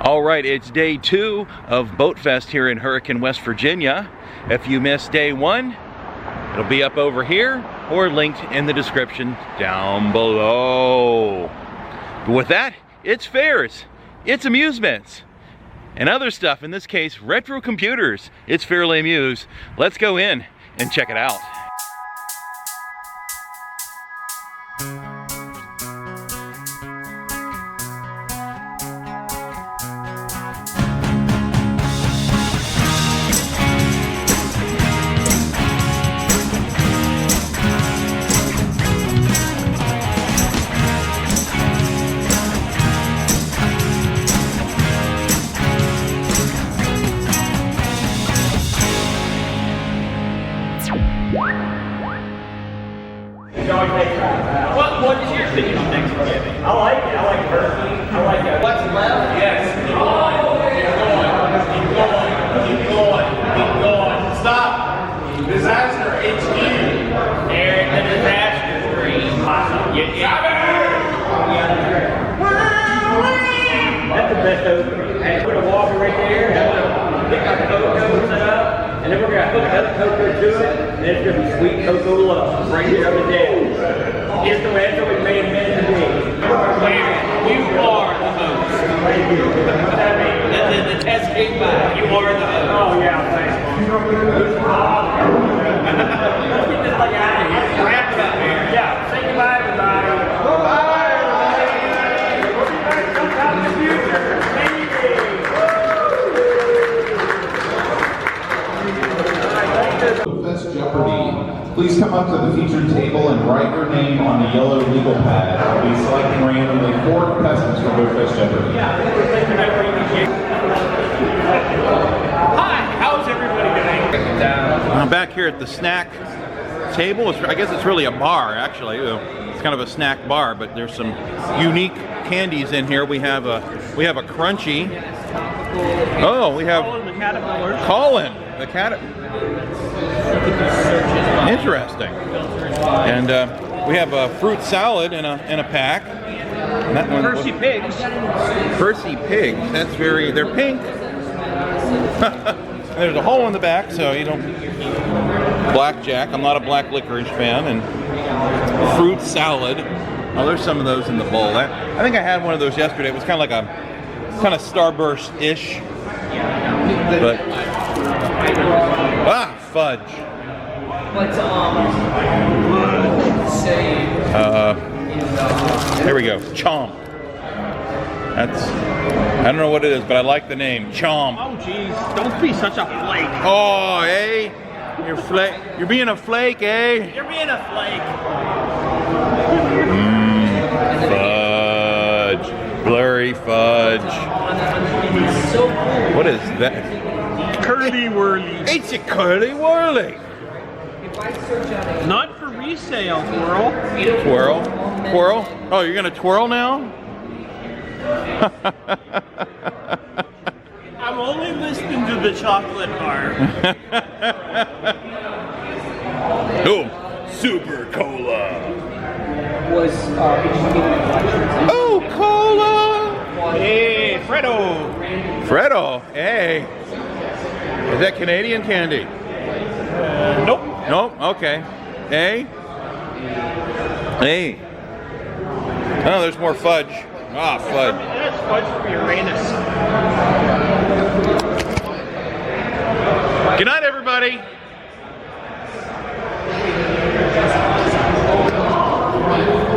All right, it's day 2 of Boatfest here in Hurricane, West Virginia. If you missed day 1, it'll be up over here or linked in the description down below. But with that, it's fairs, it's amusements, and other stuff, in this case, retro computers. It's Fairly Amused. Let's go in and check it out. What is your opinion on Thanksgiving? I like it. I like turkey. I like it. What's left? Yes. Keep going. Stop. Disaster HQ. Eric, the disaster screen. That's the best opening. And put a walker right there. Get our cocoa set up. And then we're going to hook another cocoa to it. And it's going to be sweet cocoa love right here on the day. It's the way we made it meant to be. You are the host. Thank you. What's that mean? The test came back. You are the host. Oh, yeah, thanks. Let's get this like out of here. Wrap it up here. Yeah, say goodbye, everybody. Goodbye, everybody. We'll be back sometime in the future. Boatfest Jeopardy! Please come up to the featured table and write your name on the yellow legal pad. I'll be selecting randomly 4 contestants for Boatfest Jeopardy. Hi, how's everybody doing? I'm back here at the snack table. I guess it's really a bar, actually. It's kind of a snack bar, but there's some unique candies in here. We have a crunchy. Oh, we have Colin the cat. Interesting. And we have a fruit salad in a pack. And that one, Percy Pigs. Percy Pigs. That's very. They're pink. There's a hole in the back, so you don't. Blackjack. I'm not a black licorice fan. And fruit salad. Oh, there's some of those in the bowl. I think I had one of those yesterday. It was kind of like a Starburst-ish. But fudge. Here we go. Chomp. That's. I don't know what it is, but I like the name. Chomp. Oh, jeez. Don't be such a flake. Oh, eh? You're being a flake, eh? You're being a flake. Fudge. Blurry fudge. What is that? Curly whirly. It's a curly whirly. Not for resale, Twirl. Twirl? Twirl? Oh, you're gonna twirl now? I'm only listening to the chocolate bar. Oh, Super Cola. Oh, Cola! Hey, Fredo. Fredo, hey. Is that Canadian candy? Nope. Nope, okay. Hey? Hey. Oh, there's more fudge. Ah, fudge. That's fudge from Uranus. Good night, everybody.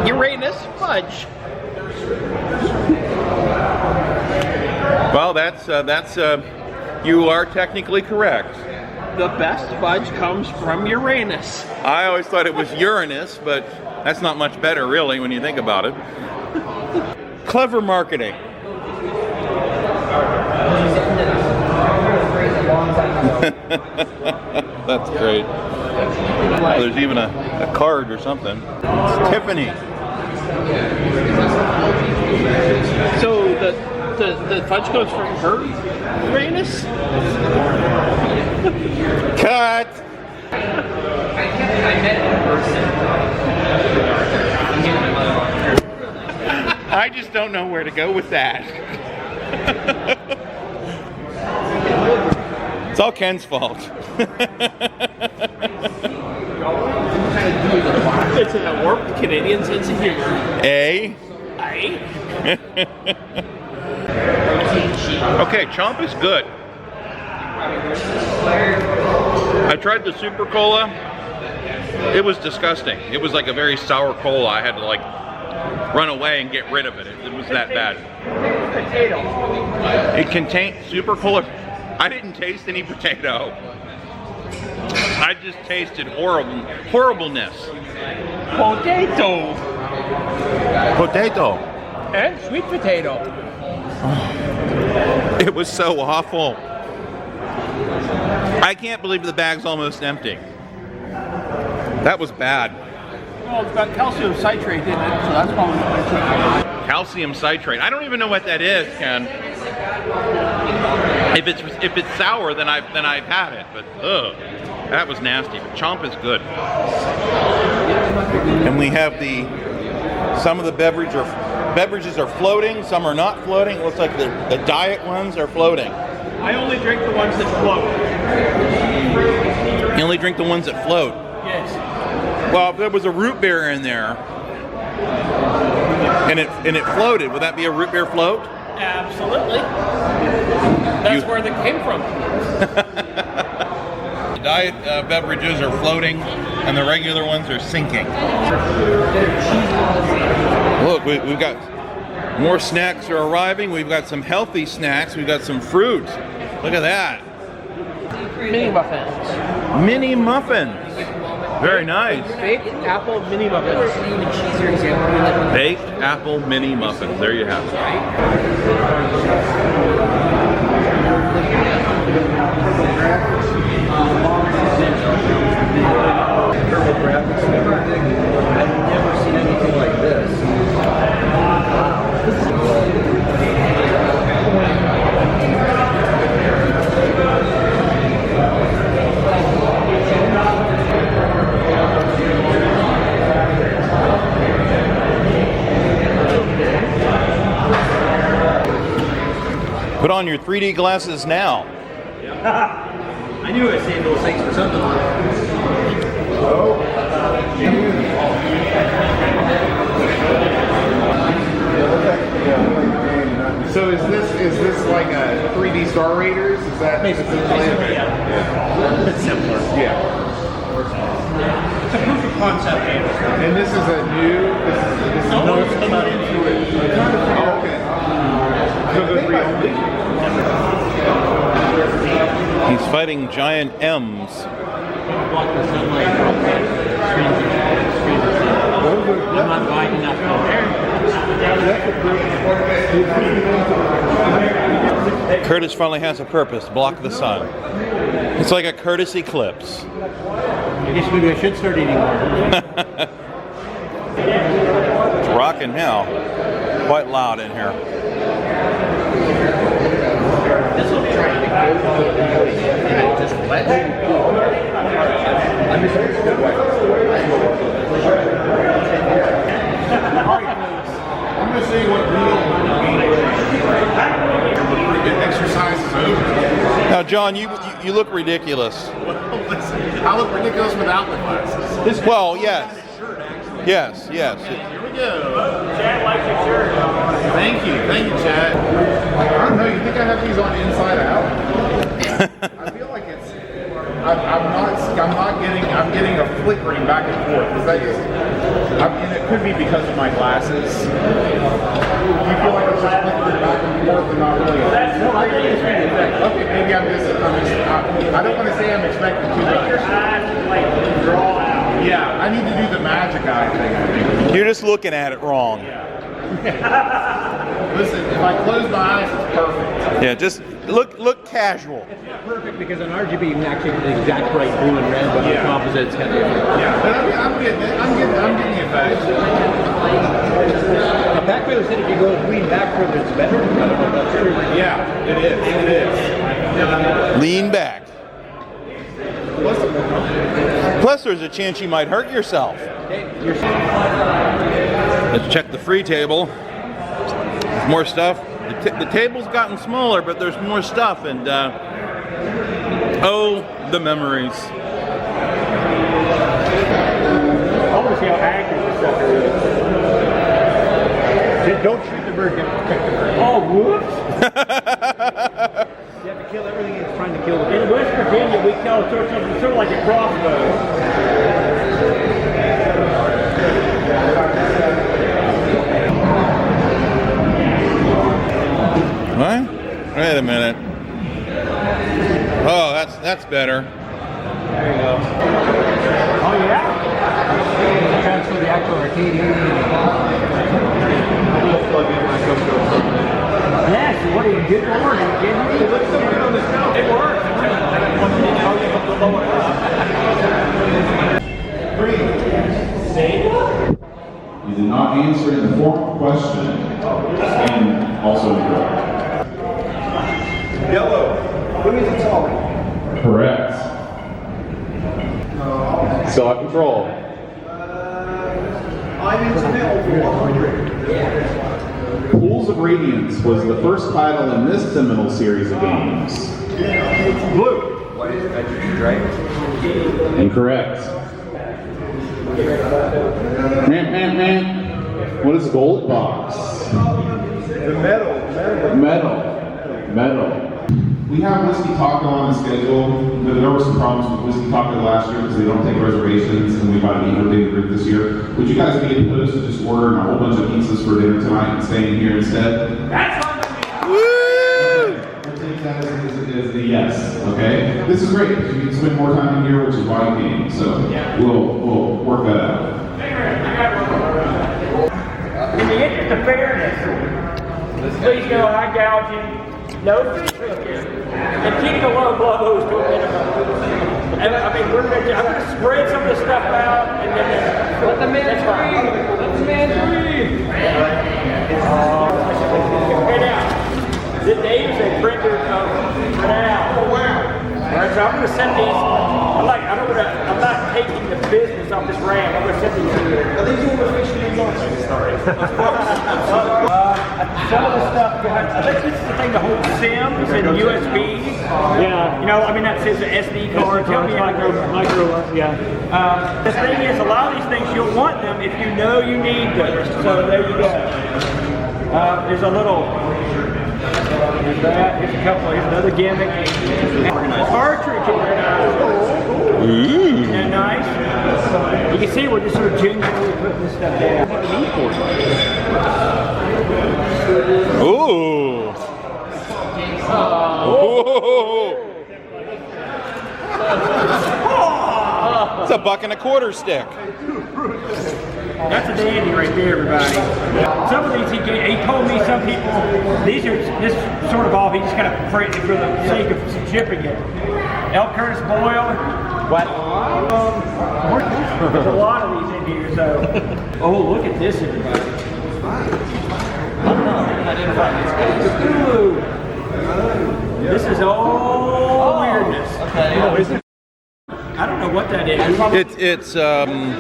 Uranus fudge. Well, that's you are technically correct. The best fudge comes from Uranus. I always thought it was Uranus, but that's not much better, really, when you think about it. Clever marketing. That's great. Oh, there's even a card or something. It's Tiffany. So the fudge comes from her Uranus? Cut! I met in person. I just don't know where to go with that. It's all Ken's fault. It's a warped Canadian sense of humor. A. Aye. Okay, Chomp is good. I tried the Super Cola. It was disgusting. It was like a very sour cola. I had to like run away and get rid of it. It was that bad. Potato. It contained Super Cola. I didn't taste any potato. I just tasted horribleness. Potato. Potato. And sweet potato. It was so awful. I can't believe the bag's almost empty. That was bad. Well, it's got calcium citrate in it, so that's probably why. Calcium citrate. I don't even know what that is, Ken. If it's sour, then I've had it. But ugh, that was nasty. But Chomp is good. And we have some of the beverages are floating. Some are not floating. It looks like the diet ones are floating. I only drink the ones that float. You only drink the ones that float. Yes. Well, if there was a root beer in there, and it floated, would that be a root beer float? Absolutely. That's where they came from. The diet beverages are floating, and the regular ones are sinking. Look, we've got more snacks are arriving. We've got some healthy snacks. We've got some fruit. Look at that. Mini muffins. Mini muffins. Very nice. Baked apple mini muffins. Baked apple mini muffins. There you have it. I've never seen anything like this. Put on your 3D glasses now. I knew I saved those things for something. So is this like a 3D Star Raiders? Is that Basically, yeah. It's simpler. Yeah. It's a proof of concept game. And this is a new. This is No, it's come out into it. Oh, okay. So the He's fighting giant M's. Block the sunlight. I'm not wide enough Curtis finally has a purpose, block the sun. It's like a Curtis eclipse. I guess maybe I should start eating more. It's rocking now. Quite loud in here. This will try to just let I'm going to show you what real exercise is over. Now, John, you look ridiculous. I look ridiculous without the glasses. Well, yes. Yes. Here we go. Chad likes your shirt. Thank you, Chad. I don't know. You think I have these on inside out? I feel like it's. I'm getting a flickering back and forth. Is that just? And it could be because of my glasses. Do you feel like it's just flickering back and forth and not really? Okay, maybe I'm just. I don't want to say I'm expecting too much. Your eyes like draw out. Yeah, I need to do the magic eye thing, I think. You're just looking at it wrong. Listen, if I close my eyes, it's perfect. Yeah, just look casual. perfect because on RGB you can actually get the exact right blue and red, but on composite it's kind of different. Yeah, but I'm getting it. I'm getting it back. Now, back further said if you go lean back further, it's better. I don't know if that's true. Yeah, it is. It is. Lean back. Plus, there's a chance you might hurt yourself. Let's check the free table. There's more stuff. The table's gotten smaller, but there's more stuff, and Oh, the memories. I want to see how accurate this sucker is. Don't shoot the bird, you have to protect the bird. Oh, whoops! You have to kill everything it's trying to kill the bird. In West Virginia, we call it sort of like a crossbow. What? Wait a minute. Oh, that's better. There you go. Oh, yeah? Transfer the actual arcade here. Plug in my GoPro. Yes, what are you good for? It looks so good on the shelf. It works. You did not answer in the formal question, and also incorrect. Yellow. What means it's all? Correct. Still have control. I'm in Smell for 100. Pools of Radiance was the first title in this seminal series of games. Blue. What is Nitrogen Dragon? Incorrect. What is Gold Box? The metal. Metal. We have Whiskey Taco on the schedule. There were some problems with Whiskey Taco last year because they don't take reservations, and we bought an eater big group this year. Would you guys be opposed to just ordering a whole bunch of pizzas for dinner tonight and staying here instead? That's fine. We'll take that as a yes, okay? This is great because you can spend more time in here, which is why you came. So we'll work that out. In the interest of fairness, please no eye gouging, no fish hooking, and keep the low blows to a minimum. And I mean, I'm gonna spread some of this stuff out, and then let the man breathe. Let the man breathe. Okay, now, this Dave is a printer of renown. Oh wow! All right, so I'm gonna send these. I'm not taking the business off this RAM. I'm gonna send these to you. Are these all officially launched? Sorry. Some of the stuff, I think this is the thing to hold Sims and USB. Yeah. You know, I mean, that says the SD card. Tell me micro, yeah. the thing is, a lot of these things, you'll want them if you know you need them. So there you go. There's a little, there's that, here's a couple, here's another gimmick. Cartridge organizer. Isn't that nice? You can see we're just sort of gingerly putting this stuff down. Ooh. It's a $1.25 stick. That's a dandy right there, everybody. Some of these, he told me some people, these are this sort of off, he just kind of printed for the sake of shipping it. L. Curtis Boyle. What? There's a lot of these in here, so. Oh, look at this, everybody. Ooh. This is all weirdness. Okay. I don't know what that is. It's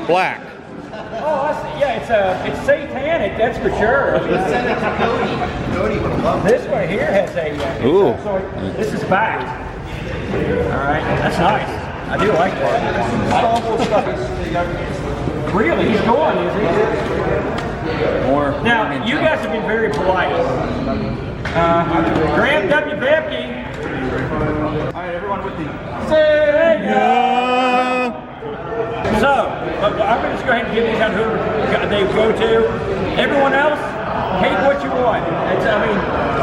black. Oh, I see. Yeah, it's satanic, that's for sure. Send it to Cody. Cody would love This one here has a. Ooh. This is back. All right, that's nice. I do like that. Really, he's gone, is he? More. Now, you guys have been very polite. Graham W. Bebke. All right, everyone with the. So, I'm going to just go ahead and give these out whoever they go to. Everyone else, take what you want. It's, I mean,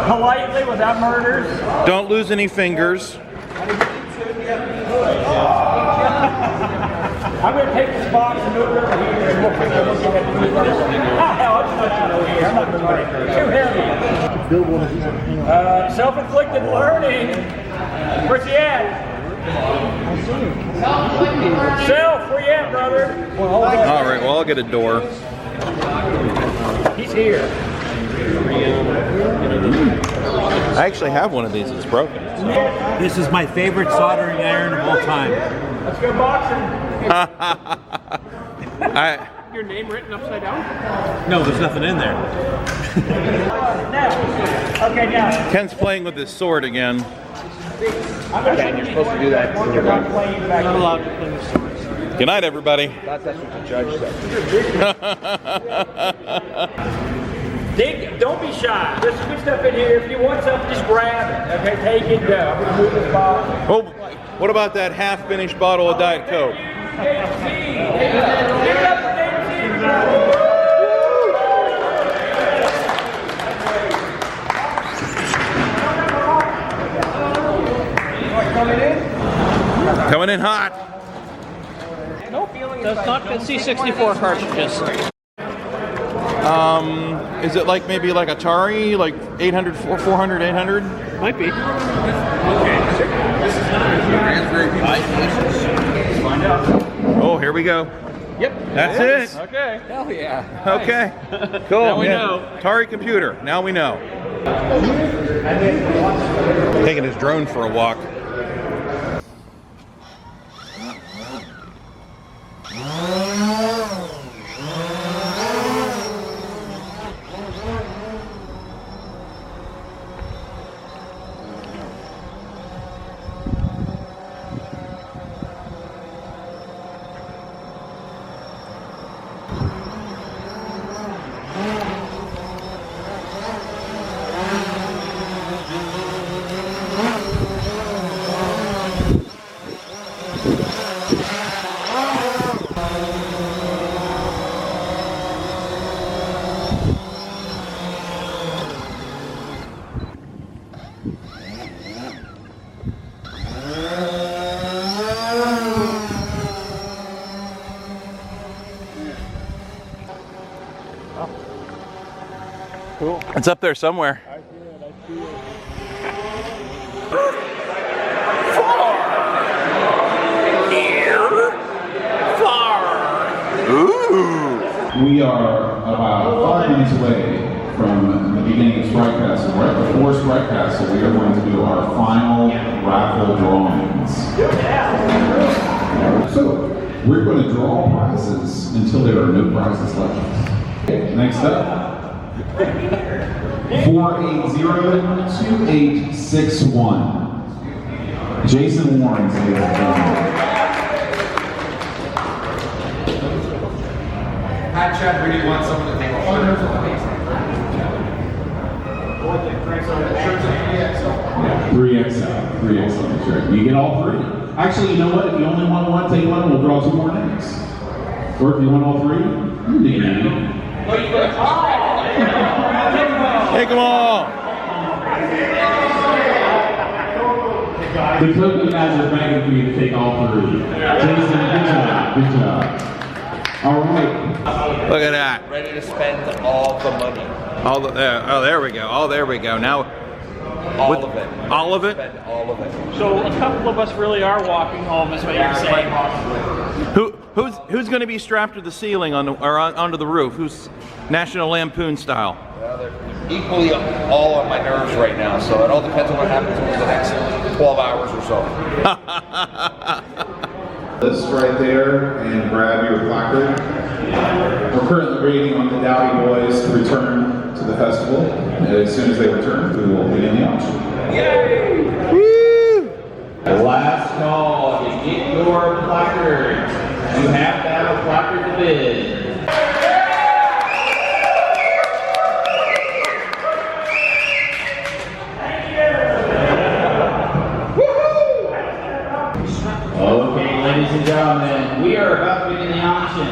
politely, without murders. Don't lose any fingers. I'm going to take this box and move it over here, and we'll figure out what you have to do. Hell, I'll just let you know here. I'm not moving it. Too heavy. Self-inflicted learning. Where's he at? Self, where you at, brother? All right, well, I'll get a door. He's here. I actually have one of these. It's broken. This is my favorite soldering iron of all time. Let's go boxing. I your name written upside down? No, there's nothing in there. Okay, now. Ken's playing with his sword again. Okay, you're supposed to do that when you're not playing back. Not allowed to play with swords. Good night, everybody. That's what the judge said. Don't be shy. There's some good stuff in here. If you want something, just grab it. Okay, take it, go. I'm going to move this box. Oh, what about that half-finished bottle of Diet Coke? Give it up for David C, everybody. Coming in hot. Does not fit C64 cartridges. Is it like maybe like Atari, like 800, 400, 800? Might be. Oh, here we go. Yep. That's it. Okay. Hell yeah. Okay. Cool. Now we know. Atari computer. Now we know. Taking his drone for a walk. Cool. It's up there somewhere. I see it. We are about 5 minutes away from the beginning of Strike Castle. Right before Strike Castle, we are going to do our final raffle drawings. So, we're going to draw prizes until there are no prizes left. Okay, next up, 480-2861. Jason Warren, ladies and gentlemen. Hi, Chad, really want someone to take a photo. 3XL, sure. You get all three. Actually, you know what? If you only want one, take one, we'll draw 2 more names. Or if you want all 3, you take it. Take them all. The cookie guys are begging for you to take all 3. Jason, good job. All right. Look at that. Ready to spend all the money. All the, oh, there we go. Oh, there we go. Now, All with- of it. all of it? Spend all of it. So a couple of us really are walking home, is what you're saying. who's going to be strapped to the ceiling onto the roof? Who's National Lampoon style? Well, they're equally all on my nerves right now, so it all depends on what happens over the next 12 hours or so. List right there and grab your placard. We're currently waiting on the Dowdy Boys to return to the festival. As soon as they return, we will begin the auction. Woo! Last call to get your placards. You have to have a placard to bid. Okay, ladies and gentlemen, we are about to begin the auction.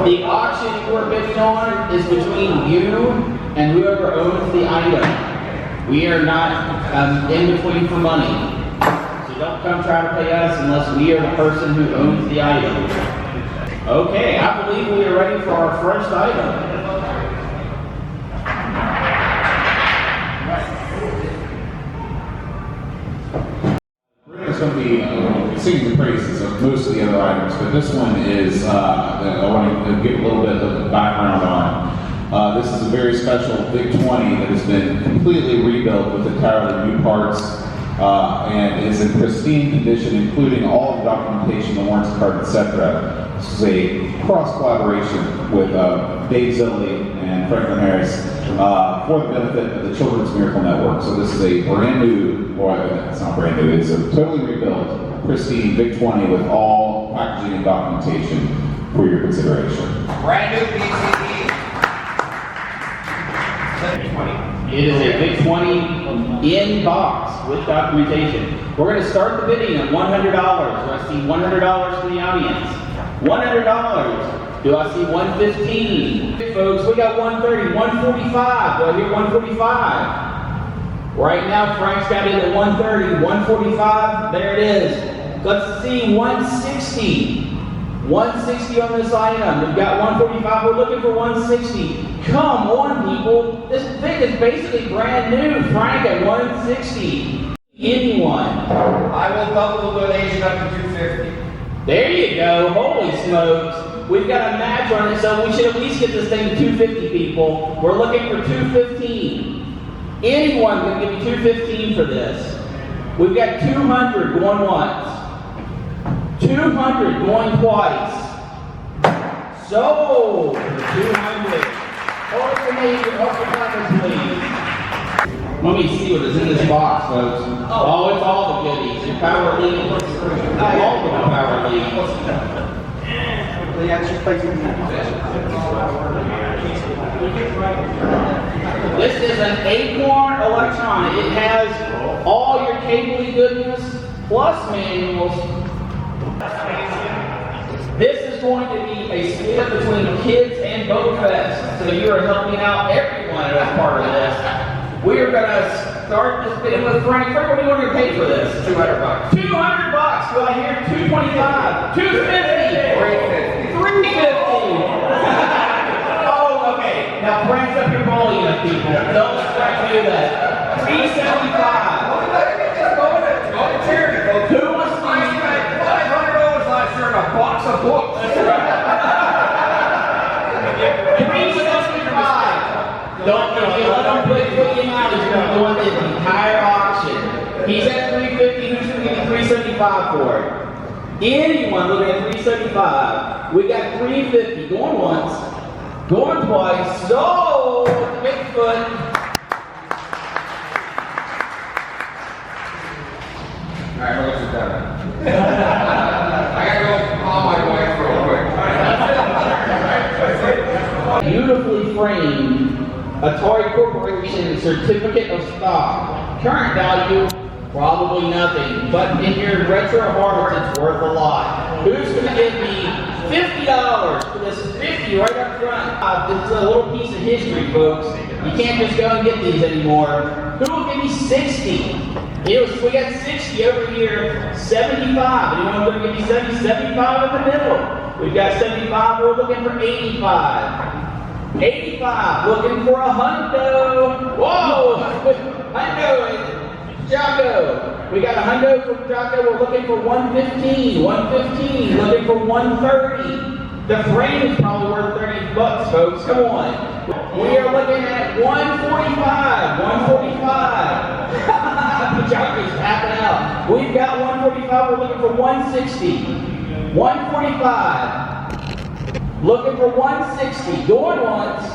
The auction you are bidding on is between you and whoever owns the item. We are not in between for money. So don't come try to pay us unless we are the person who owns the item. Okay, I believe we are ready for our first item. It's going to be singing the praises of most of the other items, but this one is, I want to give a little bit of background on. This is a very special Big 20 that has been completely rebuilt with entirely new parts and is in pristine condition, including all of the documentation, the warranty card, etc. This is a cross-collaboration with Dave Zilli and Franklin Harris for the benefit of the Children's Miracle Network. So this is a brand new, well, it's not brand new, it's a totally rebuilt, pristine Vic 20 with all packaging and documentation for your consideration. Brand new PCD. It is a Vic 20 in box with documentation. We're going to start the bidding at $100. Do I see $100 for the audience? $100. Do I see $115? Folks, we got $130, $145. Do I hear $145? Right now, Frank's got it at $130, $145. There it is. Let's see $160. $160 on this item. We've got $145. We're looking for $160. Come on, people. This thing is basically brand new. Frank at $160. Anyone? I will double the donation up to $250. There you go. Holy smokes. We've got a match on it, so we should at least get this thing to $250, people. We're looking for $215. Anyone can give me $215 for this. We've got $200 going once. $200 going twice. Sold for $200. Open please. Let me see what is in this box, folks. Oh, it's all the goodies. Your power lead. All of the power lead. This is an Acorn electronic. It has all your cable goodness plus manuals. This is going to be a split between kids and Boatfest. So you are helping out everyone as part of this. We are going to start this bidding with Frank. Frank, what do you want to pay for this? $200. $200. Do I hear $225? $250. $350. Oh, okay. Now Frank's up here bullying us, people. Don't let Frank do that. $375. Go to charity. Who wants to I spent $500 last year in a box of books. $375. Don't put him out. He's going to win the entire auction. He's at $350. Who's going to give me $375 for it? Anyone looking at $375. We got $350. Going once. Going twice. Sold. Bigfoot. All right, let's get that. I gotta go call my wife real quick. Beautifully framed Atari Corporation certificate of stock. Current value, probably nothing, but in your retro hearts, it's worth a lot. Who's going to give me $50 for this? $50 right up front. This is a little piece of history, folks. You can't just go and get these anymore. Who will give me $60? We got 60 over here, 75. Anyone going to give me 70? 75 in the middle. We've got 75. We're looking for 85. 85. Looking for a hundo. Whoa! Hundo. Jocko. We got a hundo from Jocko. We're looking for 115. 115. Looking for 130. The frame is probably worth $30, folks. Come on. We are looking at 145. 145. Jocko's tapping out. We've got 145. We're looking for 160. 145. Looking for 160. Going once.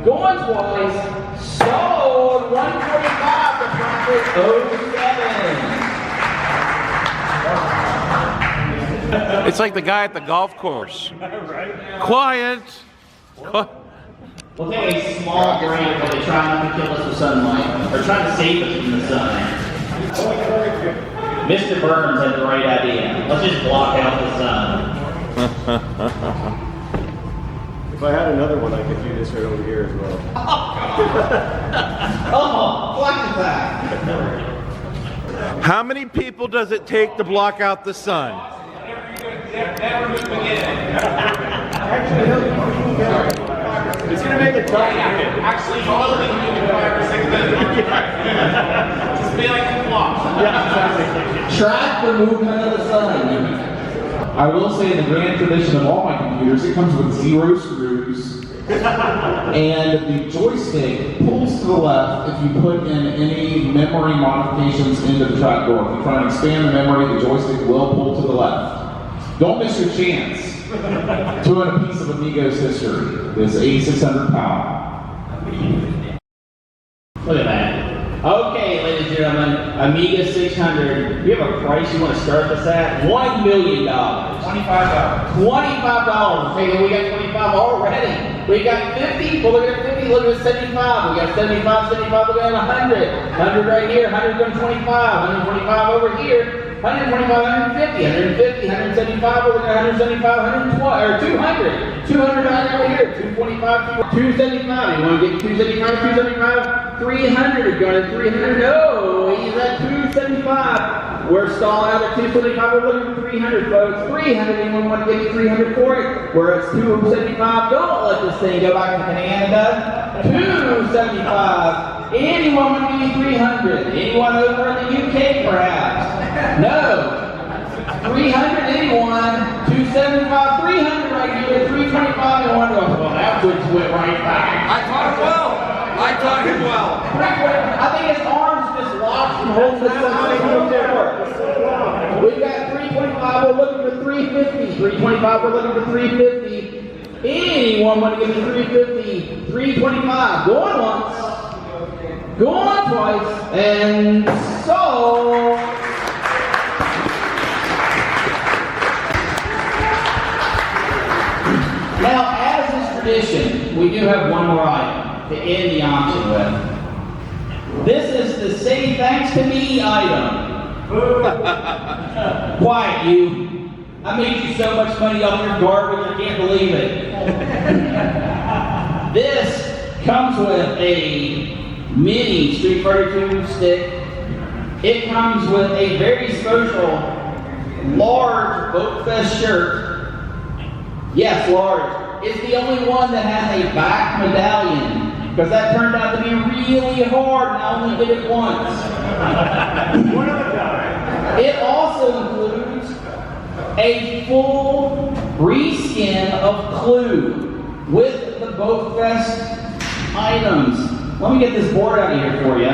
Going twice. Sold. 145 to profit 07. It's like the guy at the golf course. Quiet. We'll take a small break while they try not to kill us with sunlight. Or trying to save us from the sun. Mr. Burns had the right idea. Let's just block out the sun. If I had another one, I could do this right over here as well. Oh, block the back. How many people does it take to block out the sun? Never move again. It's going to make it tough. Actually, all of them move in 5 or 6 minutes. Just be like 2 blocks. Track the movement of the sun. I will say in the grand tradition of all my computers, it comes with 0 screws, And the joystick pulls to the left if you put in any memory modifications into the trapdoor. If you try and expand the memory, the joystick will pull to the left. Don't miss your chance to win a piece of Amigo's history. This 8,600 pound. Look at that. Okay, ladies and gentlemen, Amiga 600. Do you have a price you want to start this at? $1 million. $25. $25. Okay, we got 25 already. We got 50. Well, look at 50. Look at 75. We got 75, 75. Look at 100. 100 right here. 100 going 25. 125 over here. 125, 150, 150, 175, over there, 175, 120, or 200. 200 right over here. 225, 275. You want to get 275, 275? 300 is going to 300. No, he's at 275. We're stalling out at 275. We're looking for 300, folks. 300. Anyone want to give me 300 for it? We're at 275. Don't let this thing go back to Canada. 275. Anyone want to give me 300? Anyone over in the UK, perhaps? No. 300, anyone? 275, 300 right here. 325, anyone? Well, that went right back. I taught him well. I taught him well. I think his arms just locked and holding the sun. We've got 325, we're looking for 350. 325, we're looking for 350. Anyone want to give me 350? 325, going once, going twice, and so... Now, as is tradition, we do have one more item to end the auction with. This is the Say Thanks to Me item. Quiet, you. I made you so much money off your garbage, I can't believe it. This comes with a mini Street Fighter 2 stick. It comes with a very special large Boatfest shirt. Yes, large. It's the only one that has a back medallion, because that turned out to be really hard and I only did it once. One of a kind. It also includes a full reskin of Clue with the Boatfest items. Let me get this board out of here for you.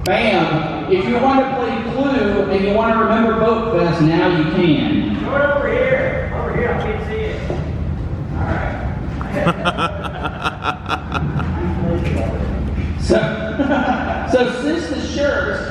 Bam! If you want to play Clue and you want to remember Boatfest, now you can. Show it over here. Over here, I can't see it. Alright. So since the shirts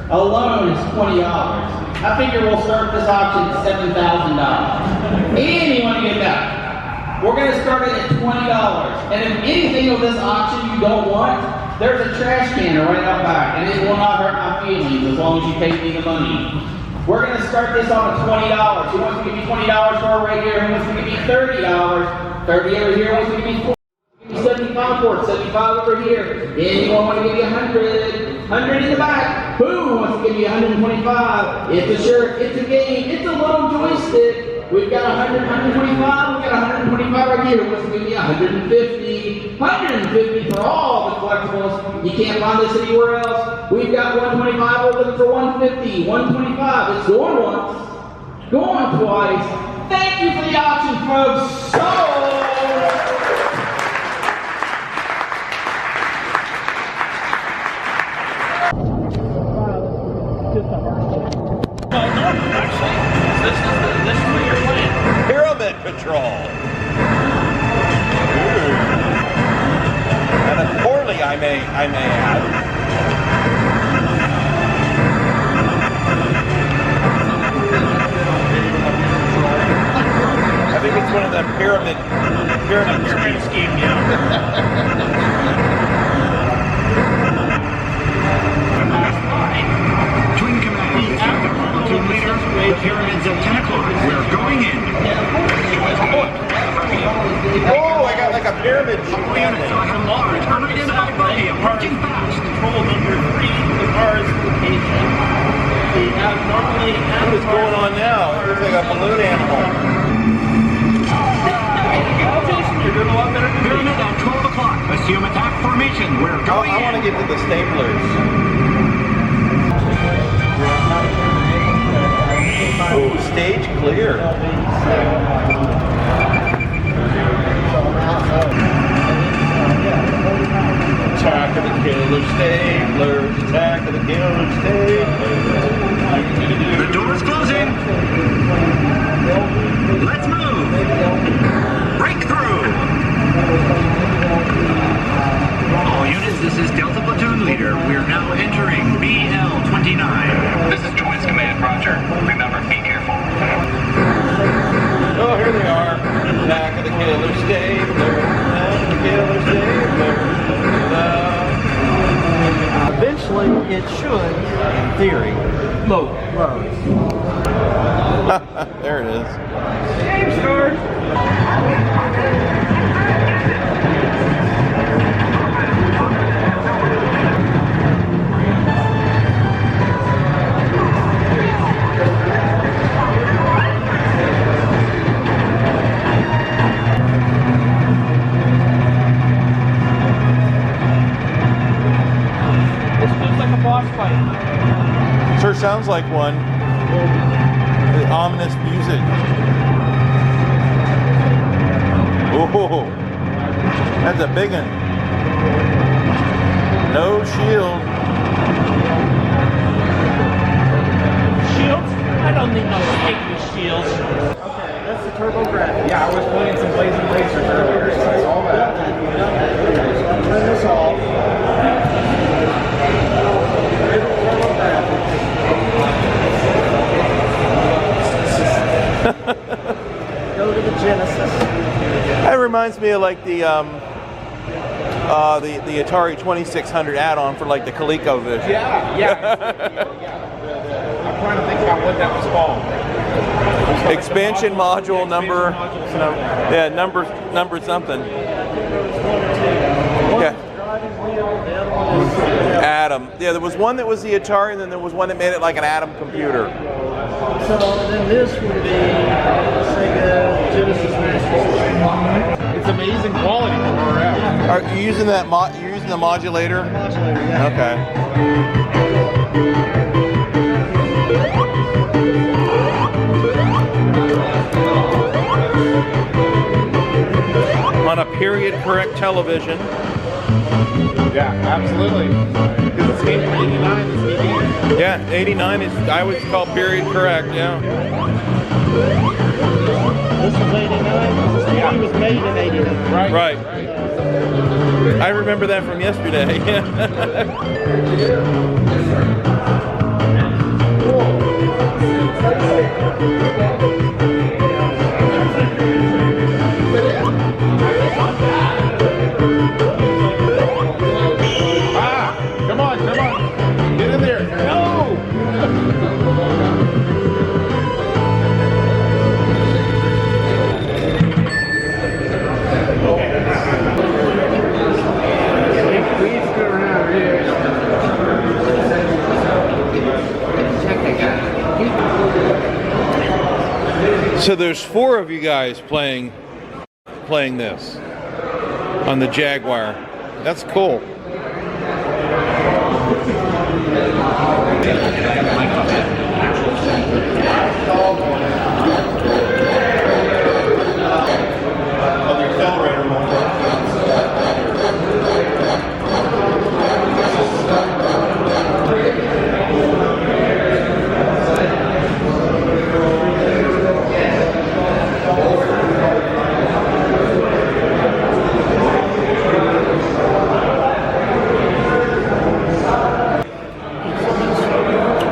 alone is $20, I figure we'll start this auction at $7,000. Anyone get that? We're going to start it at $20. And if anything of this auction you don't want, there's a trash can right out back, and it will not hurt my feelings as long as you pay me the money. We're going to start this on a $20. Who wants to give me $20 for it right here? Who wants to give me $30? 30 over here. Who wants to give me 40? Give me 75 for it. 75 over here. Anyone want to give me 100? 100 in the back. Who wants to give me 125? It's a shirt. It's a game. It's a little joystick. We've got 100, 125. We've got 125 right here. Who wants to give me 150? 150 for all the collectibles. You can't find this anywhere else. We've got 125. We're looking for 150. 125. It's going once, going twice. Thank you for the auction, folks. This is what you're playing. Pyramid Patrol. And poorly, I may add. I think it's one of the pyramid scheme, Twin Command, after altitude meter, the pyramids at 10 o'clock. We're going in. Oh, I got like a pyramid shooting at me. On a large, unidentified body approaching fast. Control number 3, the car's location. Normally, What is going on now? It looks like a balloon animal. you're doing a lot better than me. Pyramid at 12 o'clock. Assume attack formation. We're going I want to in. get to the staplers. Oh, stage clear. Attack of the killer staplers, attack of the killer staplers. The door's closing. Let's move. Breakthrough. All units, this is Delta Platoon Leader. We're now entering BL-29. This is Joint Command, Roger. Remember, be careful. Oh, here they are. Attack of the killer stapler. Attack of the killer stapler. Eventually, it should, in theory, load. There it is. Game start. Sure sounds like one. The ominous music. Oh, that's a big one. No shield. Shields? I don't need no safety shields. Okay, that's the TurboGrafx. Yeah, I was pointing some blazing lasers earlier, so I saw that. Turn this off. Go to the Genesis. That reminds me of like the Atari 2600 add-on for like the ColecoVision. Yeah. I'm trying to think about what that was called. Expansion module number. Yeah, number something. Yeah. Atom. Yeah, there was one that was the Atari, and then there was one that made it like an Atom computer. So then this would be Sega Genesis Master System. It's amazing quality for where we're at. Are you using that? You're using the modulator? Modulator, yeah. Okay. On a period correct television. Yeah, absolutely. Because it's came from 89, this DVD. Yeah, 89 is, I would call period correct, yeah. This is 89. This DVD was made in 89. Right. I remember that from yesterday. Come on. Get in there. No! So there's 4 of you guys playing this on the Jaguar. That's cool.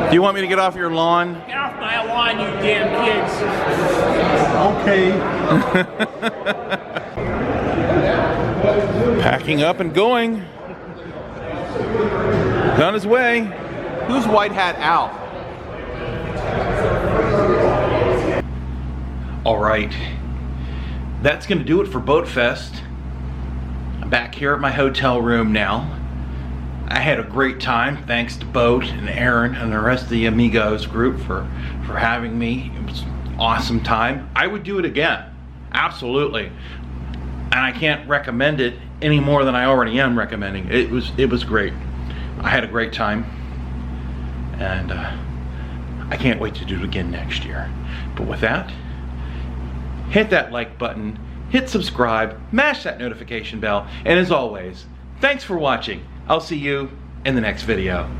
Do you want me to get off your lawn? Get off my lawn, you damn kids. Okay. Packing up and going. On his way. Who's White Hat Al? All right. That's going to do it for Boatfest. I'm back here at my hotel room now. I had a great time, thanks to Boat and Aaron and the rest of the Amigos group for having me. It was an awesome time. I would do it again, absolutely. And I can't recommend it any more than I already am recommending. It was great. I had a great time, and I can't wait to do it again next year. But with that, hit that like button, hit subscribe, mash that notification bell, and as always, thanks for watching. I'll see you in the next video.